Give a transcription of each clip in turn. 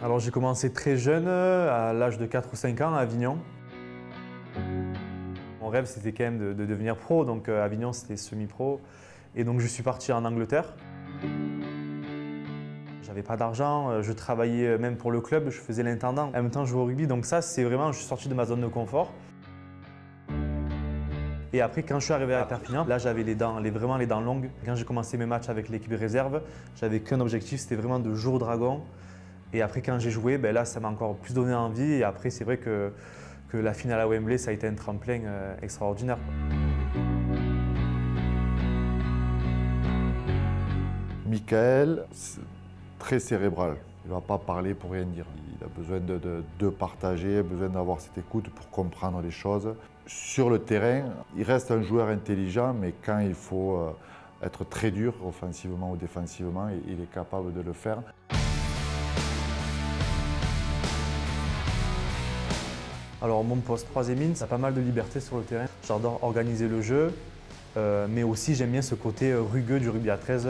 Alors j'ai commencé très jeune, à l'âge de 4 ou 5 ans à Avignon. Mon rêve c'était quand même de devenir pro, donc Avignon c'était semi-pro. Et donc je suis parti en Angleterre. J'avais pas d'argent, je travaillais même pour le club, je faisais l'intendant. En même temps je jouais au rugby, donc ça c'est vraiment, je suis sorti de ma zone de confort. Et après quand je suis arrivé à Perpignan, là j'avais vraiment les dents longues. Quand j'ai commencé mes matchs avec l'équipe réserve, j'avais qu'un objectif, c'était vraiment de jouer au Dragon. Et après quand j'ai joué, là ça m'a encore plus donné envie. Et après c'est vrai que la finale à Wembley, ça a été un tremplin extraordinaire. Michael, c'est très cérébral. Il ne va pas parler pour rien dire. Il a besoin de partager, besoin d'avoir cette écoute pour comprendre les choses. Sur le terrain, il reste un joueur intelligent, mais quand il faut être très dur, offensivement ou défensivement, il est capable de le faire. Alors mon poste 3e ligne, ça a pas mal de liberté sur le terrain. J'adore organiser le jeu, mais aussi j'aime bien ce côté rugueux du rugby à 13.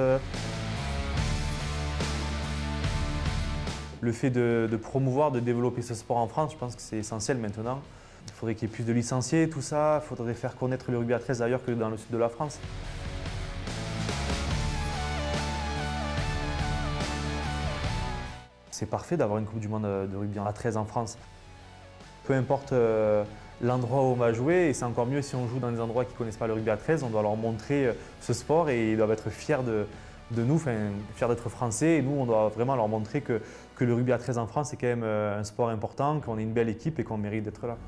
Le fait de promouvoir, de développer ce sport en France, je pense que c'est essentiel maintenant. Il faudrait qu'il y ait plus de licenciés, tout ça. Il faudrait faire connaître le rugby à 13 ailleurs que dans le sud de la France. C'est parfait d'avoir une Coupe du Monde de rugby à 13 en France. Peu importe l'endroit où on va jouer, et c'est encore mieux si on joue dans des endroits qui ne connaissent pas le rugby à 13, on doit leur montrer ce sport et ils doivent être fiers de nous, fiers d'être français. Et nous, on doit vraiment leur montrer que le rugby à 13 en France, c'est quand même un sport important, qu'on est une belle équipe et qu'on mérite d'être là.